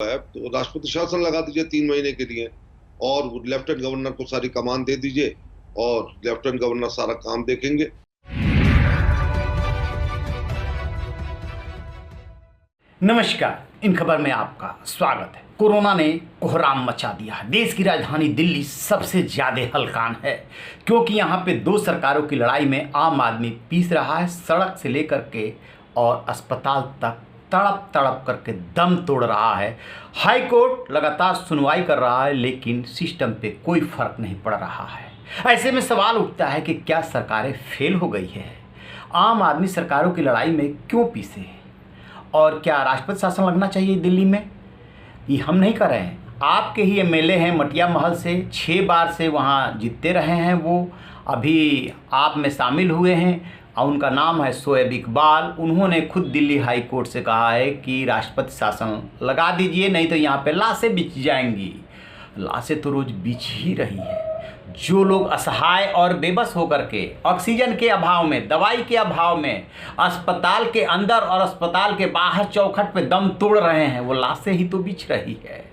है तो राष्ट्रपति शासन लगा दीजिए 3 महीने के लिए और लेफ्टिनेंट गवर्नर को सारी कमान दे दीजिए और लेफ्टिनेंट गवर्नर सारा काम देखेंगे। नमस्कार, इन खबर में आपका स्वागत है। कोरोना ने कोहराम मचा दिया है। देश की राजधानी दिल्ली सबसे ज्यादा हलकान है क्योंकि यहाँ पे दो सरकारों की लड़ाई में आम आदमी पीस रहा है। सड़क से लेकर के और अस्पताल तक तड़प तड़प करके दम तोड़ रहा है। हाई कोर्ट लगातार सुनवाई कर रहा है लेकिन सिस्टम पे कोई फर्क नहीं पड़ रहा है। ऐसे में सवाल उठता है कि क्या सरकारें फेल हो गई है? आम आदमी सरकारों की लड़ाई में क्यों पीसे? और क्या राष्ट्रपति शासन लगना चाहिए दिल्ली में? ये हम नहीं कर रहे हैं। आपके ही एमएलए हैं मटिया महल से, 6 बार से वहाँ जीतते रहे हैं। वो अभी आप में शामिल हुए हैं और उनका नाम है शोएब इकबाल। उन्होंने खुद दिल्ली हाई कोर्ट से कहा है कि राष्ट्रपति शासन लगा दीजिए, नहीं तो यहाँ पे लाशें बिछ जाएंगी। लाशें तो रोज़ बिछ ही रही है। जो लोग असहाय और बेबस होकर के ऑक्सीजन के अभाव में, दवाई के अभाव में अस्पताल के अंदर और अस्पताल के बाहर चौखट पे दम तोड़ रहे हैं, वो लाशें ही तो बिछ रही है।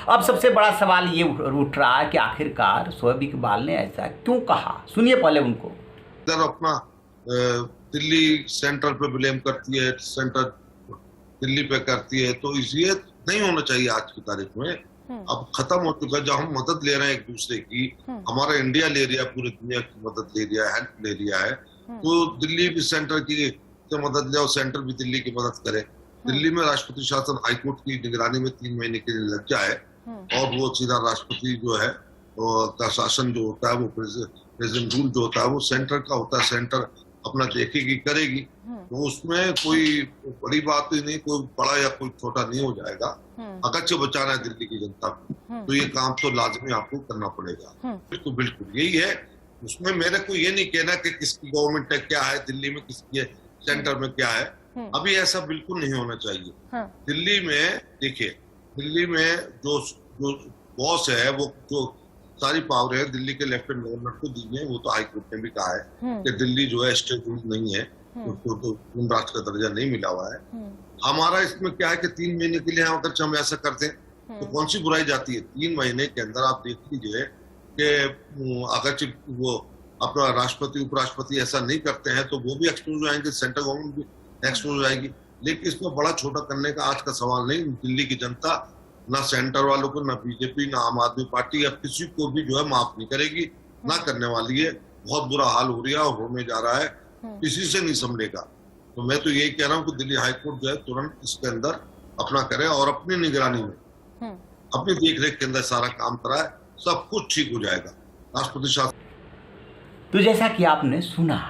अब सबसे बड़ा सवाल ये उठ रहा है कि आखिरकार शोएब इकबाल ने ऐसा क्यों कहा? सुनिए पहले उनको। अपना दिल्ली सेंटर पे ब्लेम करती है, सेंटर दिल्ली पे करती है, तो इसलिए नहीं होना चाहिए। आज की तारीख में अब खत्म हो चुका है। जब हम मदद ले रहे हैं एक दूसरे की, हमारा इंडिया ले लिया, पूरी दुनिया की मदद ले लिया है, हेल्प ले लिया है, तो दिल्ली भी सेंटर की मदद ले और सेंटर भी दिल्ली की मदद करे। दिल्ली में राष्ट्रपति शासन हाईकोर्ट की निगरानी में 3 महीने के लिए लग जाए और वो सीधा राष्ट्रपति जो है का शासन जो होता है, वो प्रेसिडेंट रूल जो होता है वो सेंटर का होता है। सेंटर अपना देखेगी, करेगी, तो उसमें कोई बड़ी बात ही नहीं, कोई बड़ा या कोई छोटा नहीं हो जाएगा। अगर से बचाना है दिल्ली की जनता को तो ये काम तो लाजमी आपको करना पड़ेगा। तो बिल्कुल यही है। उसमें मेरे को ये नहीं कहना कि किसकी गवर्नमेंट है, क्या है दिल्ली में, किसकी है, सेंटर में क्या है। अभी ऐसा बिल्कुल नहीं होना चाहिए। दिल्ली में देखिए, दिल्ली में जो बॉस है, वो जो सारी पावर है दिल्ली के लेफ्टिनेंट गवर्नर को दी है। वो तो हाईकोर्ट ने भी कहा है कि दिल्ली जो है स्टेट रूल नहीं है, उसको तो राष्ट्र का दर्जा नहीं मिला हुआ है। हमारा इसमें क्या है कि 3 महीने के लिए अगर हम ऐसा करते हैं तो कौन सी बुराई जाती है? 3 महीने के अंदर आप देख लीजिए कि अगर वो अपना राष्ट्रपति उपराष्ट्रपति ऐसा नहीं करते हैं तो वो भी एक्सपोज हो जाएंगे, सेंट्रल गवर्नमेंट भी एक्सपोज हो जाएगी। लेकिन इसमें बड़ा छोटा करने का आज का सवाल नहीं। दिल्ली की जनता ना सेंटर वालों को, ना बीजेपी, ना आम आदमी पार्टी या किसी को भी जो है माफ नहीं करेगी, ना करने वाली है। बहुत बुरा हाल हो रहा है और होने जा रहा है, किसी से नहीं संभलेगा। तो मैं तो यही कह रहा हूँ कि दिल्ली हाईकोर्ट जो है तुरंत इसके अंदर अपना करे और अपनी निगरानी में, अपनी देखरेख के अंदर सारा काम कराए, सब कुछ ठीक हो जाएगा। राष्ट्रपति शासन। तो जैसा कि आपने सुना,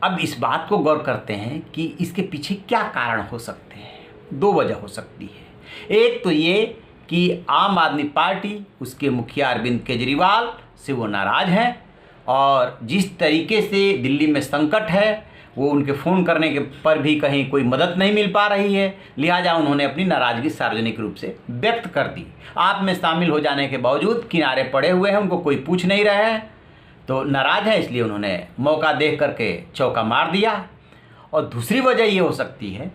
अब इस बात को गौर करते हैं कि इसके पीछे क्या कारण हो सकते हैं। 2 वजह हो सकती है। एक तो ये कि आम आदमी पार्टी, उसके मुखिया अरविंद केजरीवाल से वो नाराज़ हैं और जिस तरीके से दिल्ली में संकट है, वो उनके फ़ोन करने के पर भी कहीं कोई मदद नहीं मिल पा रही है, लिहाजा उन्होंने अपनी नाराज़गी सार्वजनिक रूप से व्यक्त कर दी। आप में शामिल हो जाने के बावजूद किनारे पड़े हुए हैं, उनको कोई पूछ नहीं रहा है, तो नाराज़ है, इसलिए उन्होंने मौका देख करके चौका मार दिया। और दूसरी वजह ये हो सकती है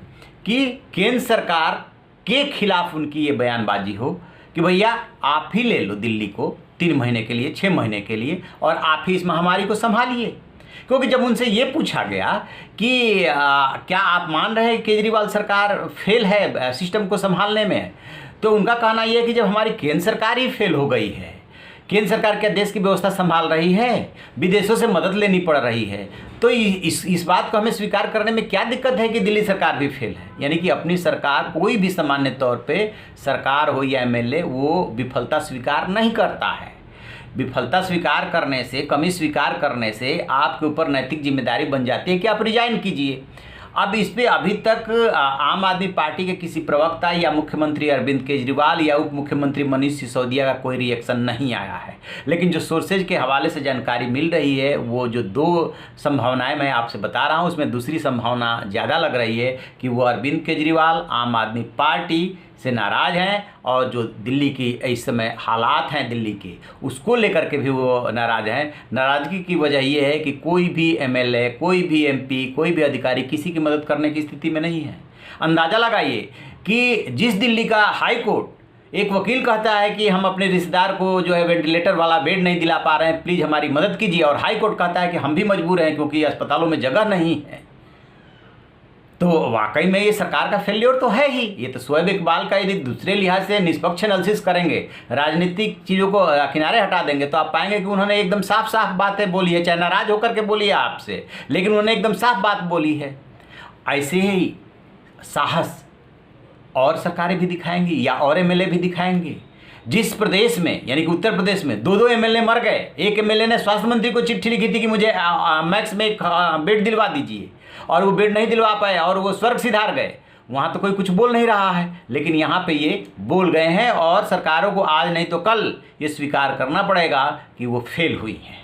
कि केंद्र सरकार के खिलाफ उनकी ये बयानबाजी हो कि भैया आप ही ले लो दिल्ली को 3 महीने के लिए, 6 महीने के लिए, और आप ही इस महामारी को संभालिए। क्योंकि जब उनसे ये पूछा गया कि क्या आप मान रहे हैं केजरीवाल सरकार फेल है सिस्टम को संभालने में, तो उनका कहना यह है कि जब हमारी केंद्र सरकार ही फेल हो गई है, केंद्र सरकार क्या देश की व्यवस्था संभाल रही है? विदेशों से मदद लेनी पड़ रही है, तो इस बात को हमें स्वीकार करने में क्या दिक्कत है कि दिल्ली सरकार भी फेल है? यानी कि अपनी सरकार, कोई भी सामान्य तौर पे सरकार हो या एमएलए, वो विफलता स्वीकार नहीं करता है। विफलता स्वीकार करने से, कमी स्वीकार करने से आपके ऊपर नैतिक जिम्मेदारी बन जाती है कि आप रिजाइन कीजिए। अब इस पे अभी तक आम आदमी पार्टी के किसी प्रवक्ता या मुख्यमंत्री अरविंद केजरीवाल या उप मुख्यमंत्री मनीष सिसोदिया का कोई रिएक्शन नहीं आया है। लेकिन जो सोर्सेज के हवाले से जानकारी मिल रही है, वो जो 2 संभावनाएं मैं आपसे बता रहा हूँ, उसमें दूसरी संभावना ज़्यादा लग रही है कि वो अरविंद केजरीवाल आम आदमी पार्टी से नाराज़ हैं और जो दिल्ली की इस समय हालात हैं दिल्ली के, उसको लेकर के भी वो नाराज़ हैं। नाराज़गी की वजह ये है कि कोई भी एमएलए, कोई भी एमपी, कोई भी अधिकारी किसी की मदद करने की स्थिति में नहीं है। अंदाज़ा लगाइए कि जिस दिल्ली का हाई कोर्ट एक वकील कहता है कि हम अपने रिश्तेदार को जो है वेंटिलेटर वाला बेड नहीं दिला पा रहे हैं, प्लीज़ हमारी मदद कीजिए। और हाई कोर्ट कहता है कि हम भी मजबूर हैं क्योंकि अस्पतालों में जगह नहीं है। तो वाकई में ये सरकार का फेल्योर तो है ही। ये तो शोएब इकबाल का यदि दूसरे लिहाज से निष्पक्ष एनालिसिस करेंगे, राजनीतिक चीज़ों को किनारे हटा देंगे, तो आप पाएंगे कि उन्होंने एकदम साफ साफ बातें बोली है, चाहे नाराज होकर के बोली है आपसे, लेकिन उन्होंने एकदम साफ बात बोली है। ऐसे ही साहस और सरकारें भी दिखाएंगी या और एमएलए भी दिखाएंगे। जिस प्रदेश में, यानी कि उत्तर प्रदेश में 2-2 एमएलए मर गए, एक एमएलए ने स्वास्थ्य मंत्री को चिट्ठी लिखी थी कि मुझे मैक्स में एक बेड दिलवा दीजिए, और वो बेड नहीं दिलवा पाए और वो स्वर्ग सिधार गए। वहाँ तो कोई कुछ बोल नहीं रहा है, लेकिन यहाँ पे ये बोल गए हैं और सरकारों को आज नहीं तो कल ये स्वीकार करना पड़ेगा कि वो फेल हुई हैं।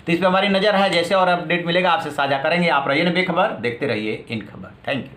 तो इस पर हमारी नज़र है। जैसे और अपडेट मिलेगा आपसे साझा करेंगे। आप रहिए ना बेखबर, देखते रहिए इन खबर। Thank you.